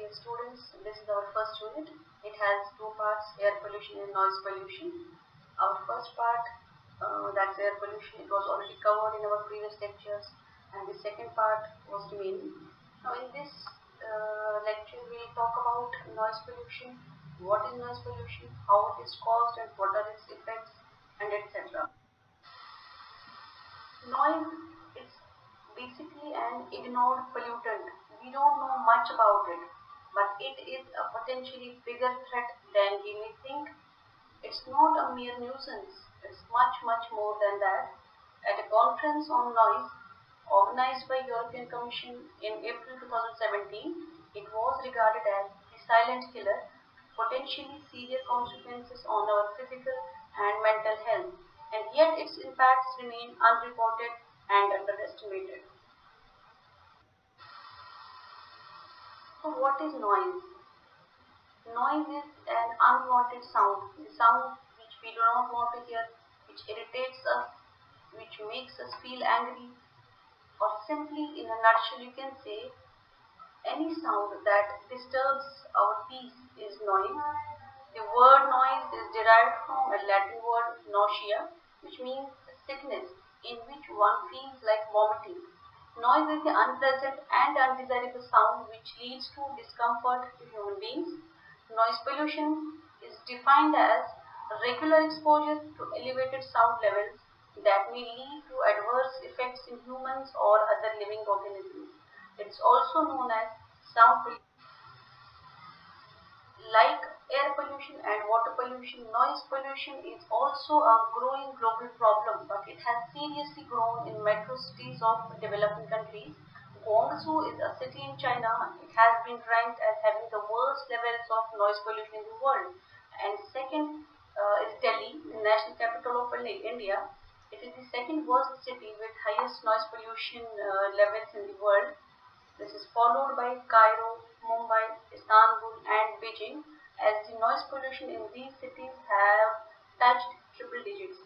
dear students, this is our first unit. It has two parts, air pollution and noise pollution. Our first part, that's air pollution, it was already covered in our previous lectures, and the second part was remaining. Now in this lecture we will talk about noise pollution, what is noise pollution, how it is caused and what are its effects, and etc. Noise is basically an ignored pollutant. We don't know much about it, but it is a potentially bigger threat than we may think. It's not a mere nuisance, it's much more than that. At a conference on noise organized by European Commission in April 2017, it was regarded as the silent killer, potentially severe consequences on our physical and mental health, and yet its impacts remain unreported and underestimated. So what is noise? Noise is an unwanted sound, the sound which we do not want to hear, which irritates us, which makes us feel angry, or simply in a nutshell you can say any sound that disturbs our peace is noise. The word noise is derived from a Latin word nausea, which means sickness in which one feels like vomiting. Noise is the unpleasant and undesirable sound which leads to discomfort to human beings. Noise pollution is defined as regular exposure to elevated sound levels that may lead to adverse effects in humans or other living organisms. It's also known as sound pollution. Like air pollution and water pollution, noise pollution is also a growing global problem, but it has seriously grown in metro cities of developing countries. Guangzhou is a city in China. It has been ranked as having the worst levels of noise pollution in the world. And second is Delhi, the national capital of India. It is the second worst city with highest noise pollution levels in the world. This is followed by Cairo, Mumbai, Istanbul and Beijing, as the noise pollution in these cities have touched triple digits.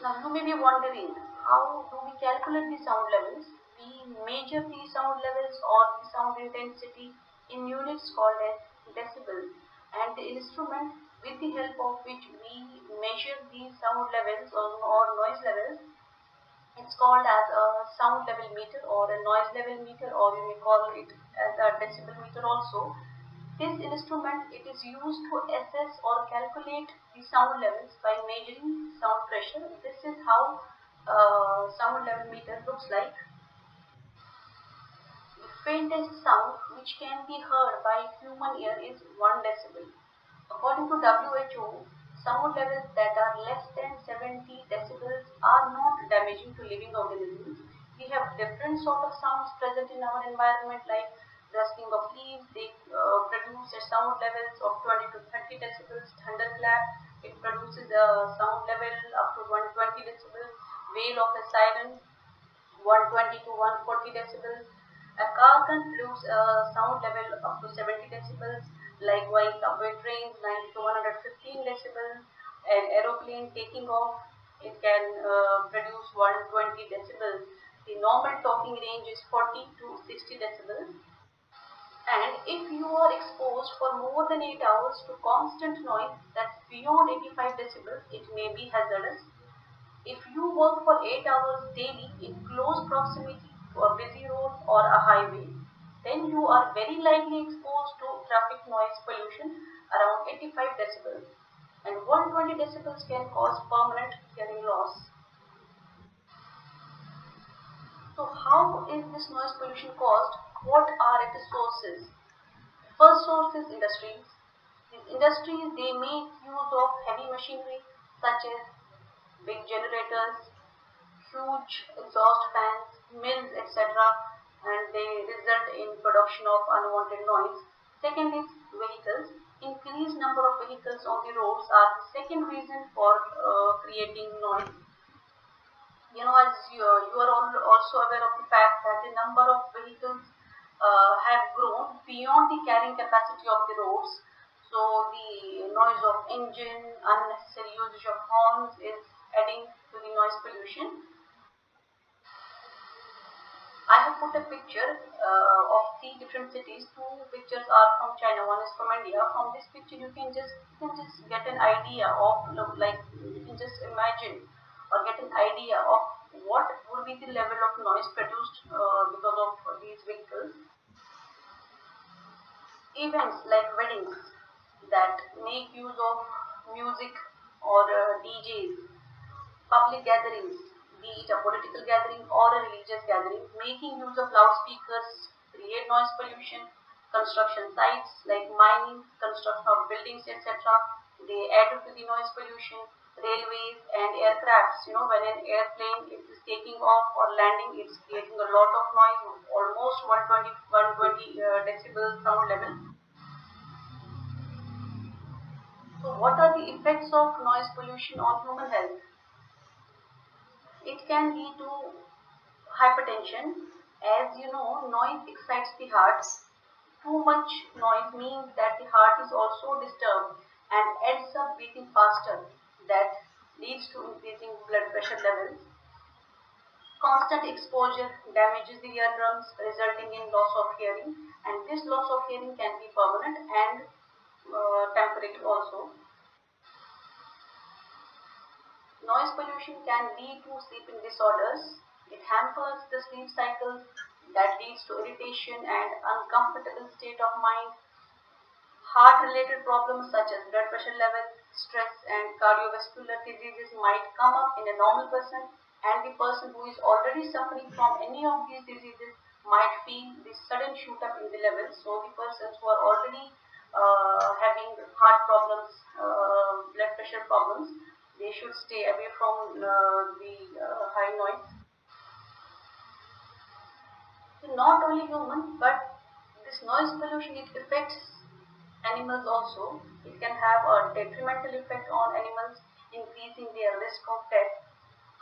Now you may be wondering, how do we calculate the sound levels? We measure the sound levels or the sound intensity in units called as decibels, and the instrument with the help of which we measure the sound levels or noise levels, it's called as a sound level meter or a noise level meter, or you may call it as a decibel meter also. This instrument, it is used to assess or calculate the sound levels by measuring sound pressure. This is how sound level meter looks like. The faintest sound which can be heard by human ear is 1 decibel. According to WHO, sound levels that are less than 70 decibels are not damaging to living organisms. We have different sort of sounds present in our environment, like rustling of leaves. They produce a sound levels of 20 to 30 decibels. Thunderclap, it produces a sound level up to 120 decibels. Wail of a siren, 120 to 140 decibels. A car can produce a sound level up to 70 decibels. Likewise, subway trains 90 to 115 decibels. An aeroplane taking off, it can produce 120 decibels. The normal talking range is 40 to 60 decibels. And if you are exposed for more than 8 hours to constant noise that's beyond 85 decibels, it may be hazardous. If you work for 8 hours daily in close proximity to a busy road or a highway, then you are very likely exposed to traffic noise pollution around 85 decibels, and 120 decibels can cause permanent hearing loss. So how is this noise pollution caused? What are its sources? First source is industries. These industries, they make use of heavy machinery such as big generators, huge exhaust fans, mills, etc., and they result in production of unwanted noise. Second is vehicles. Increased number of vehicles on the roads are the second reason for creating noise. As you are also aware of the fact that the number of vehicles have grown beyond the carrying capacity of the roads. So the noise of engine, unnecessary usage of horns is adding to the noise pollution. I have have put a picture of three different cities. Two pictures are from China, one is from India. From this picture, you can just get an idea of, like, you can just imagine or get an idea of what would be the level of noise produced because of these vehicles. Events like weddings that make use of music or DJs, public gatherings, be it a political gathering or a religious gathering, making use of loudspeakers create noise pollution. Construction sites like mining, construction of buildings, etc., they add to the noise pollution. Railways and aircrafts, when an airplane is taking off or landing, it's creating a lot of noise, almost 120 decibel sound level. So what are the effects of noise pollution on human health? It can lead to hypertension. As you know, noise excites the heart. Too much noise means that the heart is also disturbed and ends up beating faster. That leads to increasing blood pressure levels. Constant exposure damages the eardrums, resulting in loss of hearing, and this loss of hearing can be permanent and temporary also. Noise pollution can lead to sleeping disorders. It hampers the sleep cycle that leads to irritation and uncomfortable state of mind. Heart-related problems such as blood pressure levels, stress, and cardiovascular diseases might come up in a normal person, and the person who is already suffering from any of these diseases might feel this sudden shoot up in the levels. So the persons who are already having heart problems, blood pressure problems, they should stay away from the high noise. So not only human, but this noise pollution, it affects animals also. It can have a detrimental effect on animals, increasing their risk of death.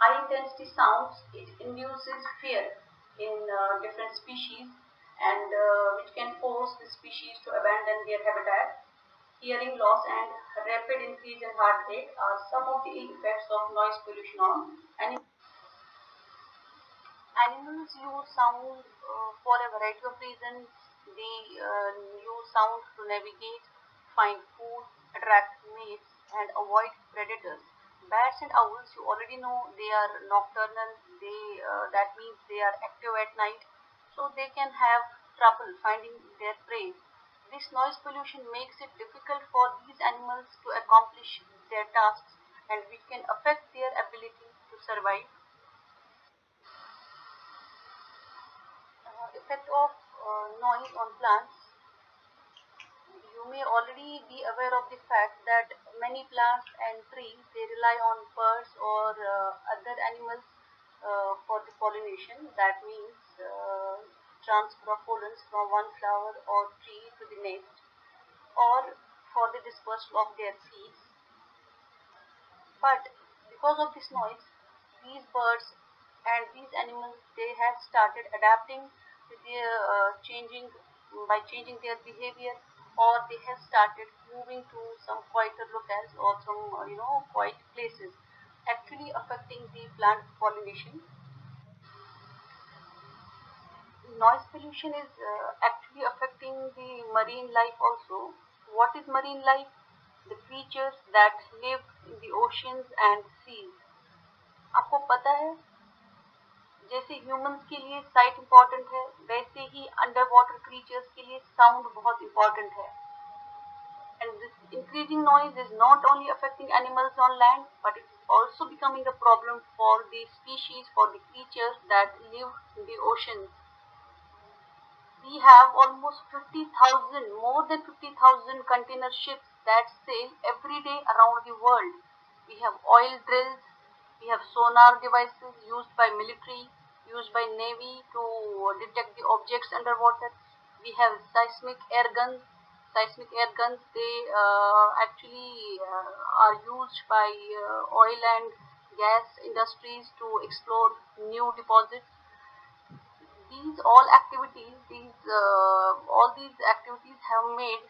High intensity sounds, it induces fear in different species, and which can force the species to abandon their habitat. Hearing loss and rapid increase in heart rate are some of the effects of noise pollution on animals. Animals use sound for a variety of reasons. They use sound to navigate, find food, attract mates, and avoid predators. Bats and owls, you already know, they are nocturnal. That means they are active at night, so they can have trouble finding their prey. This noise pollution makes it difficult for these animals to accomplish their tasks, and which can affect their ability to survive. Effect of noise on plants. You may already be aware of the fact that many plants and trees, they rely on birds or other animals for the pollination. That means transfer of pollens from one flower or tree to the next, or for the dispersal of their seeds. But because of this noise, these birds and these animals, they have started adapting to their changing by changing their behavior, or they have started moving to some quieter locales or some quiet places, actually affecting the plant pollination. Noise pollution is actually affecting the marine life also. What is marine life? The creatures that live in the oceans and seas. आपको पता है, जैसे humans के लिए site important है, वैसे ही under water creatures के लिए साउंड बहुत इम्पोर्टेंट है. And this increasing noise is not only affecting animals on land, but it is also becoming a problem for the species, for the creatures that live in the oceans. We have almost 50,000, more than 50,000 container ships that sail every day around the world. We have oil drills, we have sonar devices used by military, used by navy to detect the objects underwater. We have seismic air guns. Seismic air guns, they actually are used by oil and gas industries to explore new deposits. These all these activities have made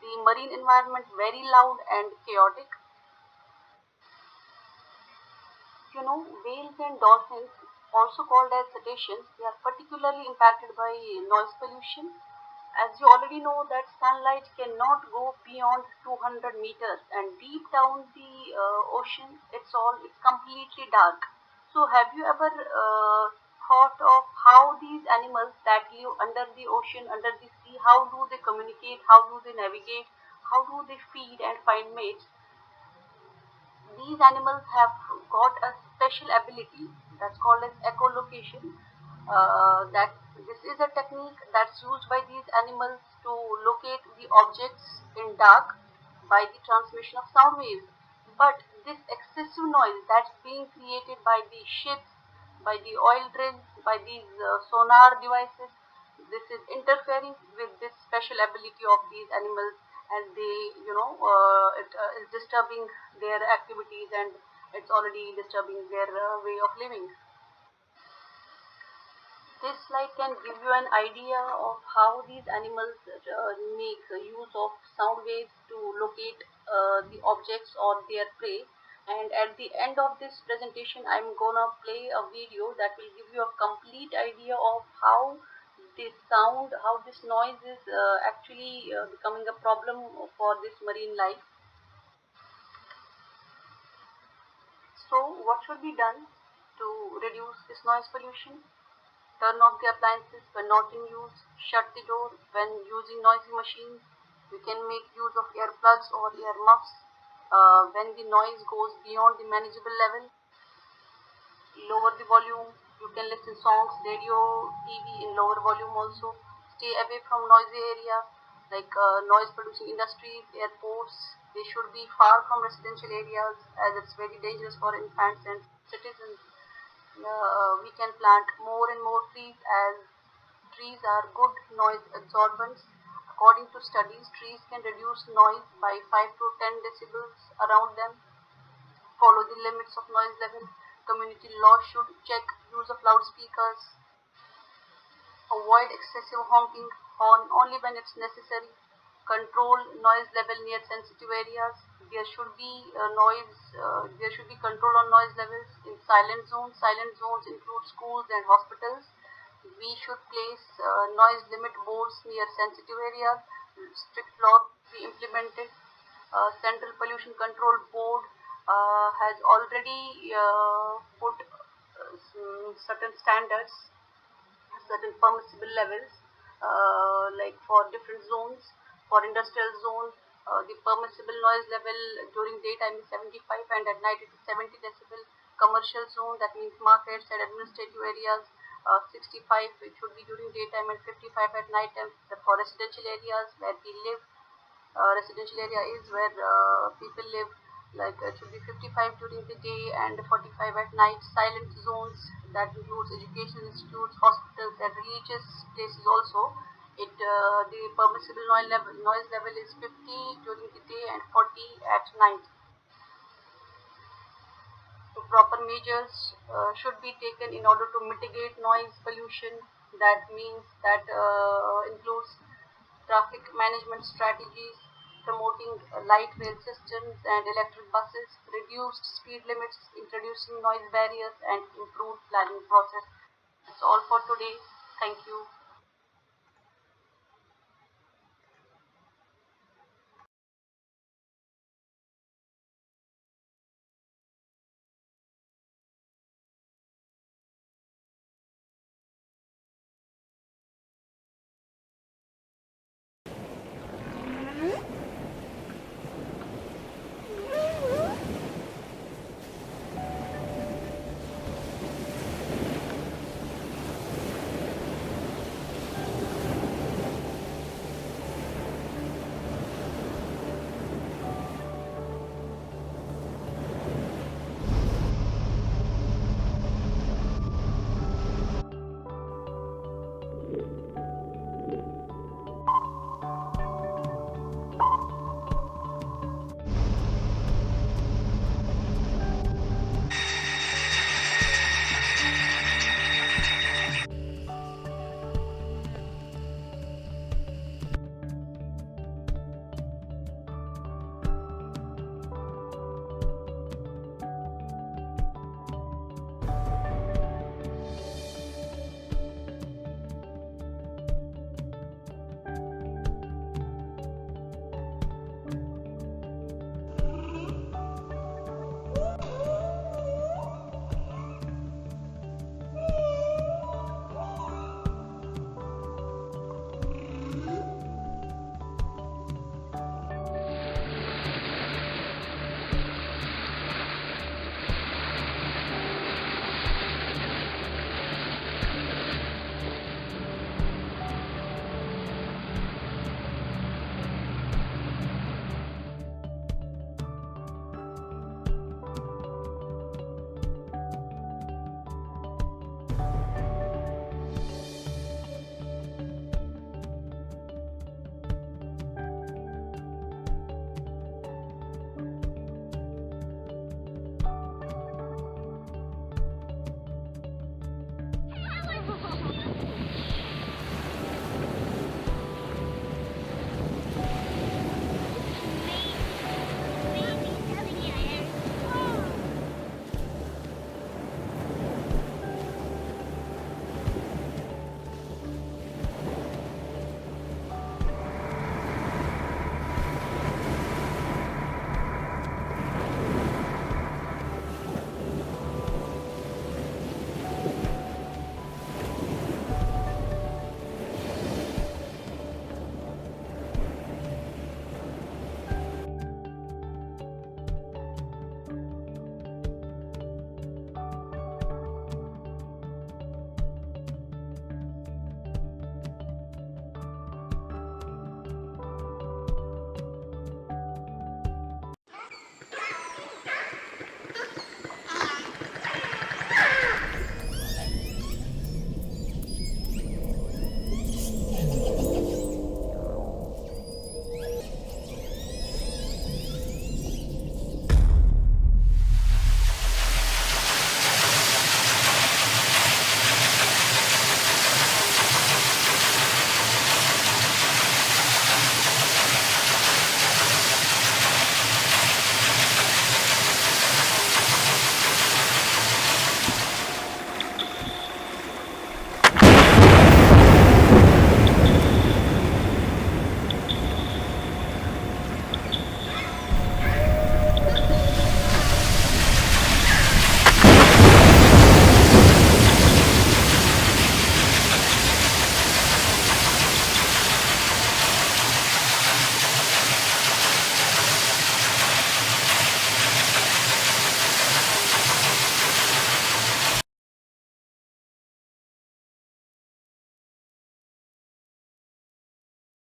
the marine environment very loud and chaotic. Whales and dolphins also called as cetaceans, they are particularly impacted by noise pollution. As you already know that sunlight cannot go beyond 200 meters, and deep down the ocean, it's completely dark. So have you ever thought of how these animals that live under the ocean, under the sea, how do they communicate, how do they navigate, how do they feed and find mates? These animals have got a special ability that's called as echolocation. That this is a technique that's used by these animals to locate the objects in dark by the transmission of sound waves. But this excessive noise that's being created by the ships, by the oil drills, by these sonar devices, this is interfering with this special ability of these animals, and they, it is disturbing their activities, and it's already disturbing their way of living. This slide can give you an idea of how these animals make use of sound waves to locate the objects or their prey. And at the end of this presentation, I'm gonna play a video that will give you a complete idea of how this sound, how this noise is actually becoming a problem for this marine life. So, what should be done to reduce this noise pollution? Turn off the appliances when not in use. Shut the door when using noisy machines. We can make use of earplugs or earmuffs when the noise goes beyond the manageable level. Lower the volume. You can listen songs, radio, TV in lower volume also. Stay away from noisy area like noise producing industries, airports. They should be far from residential areas as it's very dangerous for infants and citizens. We can plant more and more trees as trees are good noise absorbents. According to studies, trees can reduce noise by 5 to 10 decibels around them. Follow the limits of noise level. Community law should check use of loudspeakers. Avoid excessive honking, horn only when it's necessary. Control noise level near sensitive areas. There should be there should be control on noise levels in silent zones. Silent zones include schools and hospitals. We should place noise limit boards near sensitive areas. Strict laws be implemented. Central Pollution Control Board has already put certain standards, certain permissible levels, like for different zones. For industrial zone, the permissible noise level during daytime is 75 and at night it is 70 decibel. Commercial zone, that means markets and administrative areas, 65 it should be during daytime and 55 at night time. For residential areas where we live, residential area is where people live, like it should be 55 during the day and 45 at night. Silent zones, that includes education institutes, hospitals and religious places also. The permissible noise level is 50 during the day and 40 at night. So proper measures should be taken in order to mitigate noise pollution. That means that includes traffic management strategies, promoting light rail systems and electric buses, reduced speed limits, introducing noise barriers, and improved planning process. That's all for today. Thank you.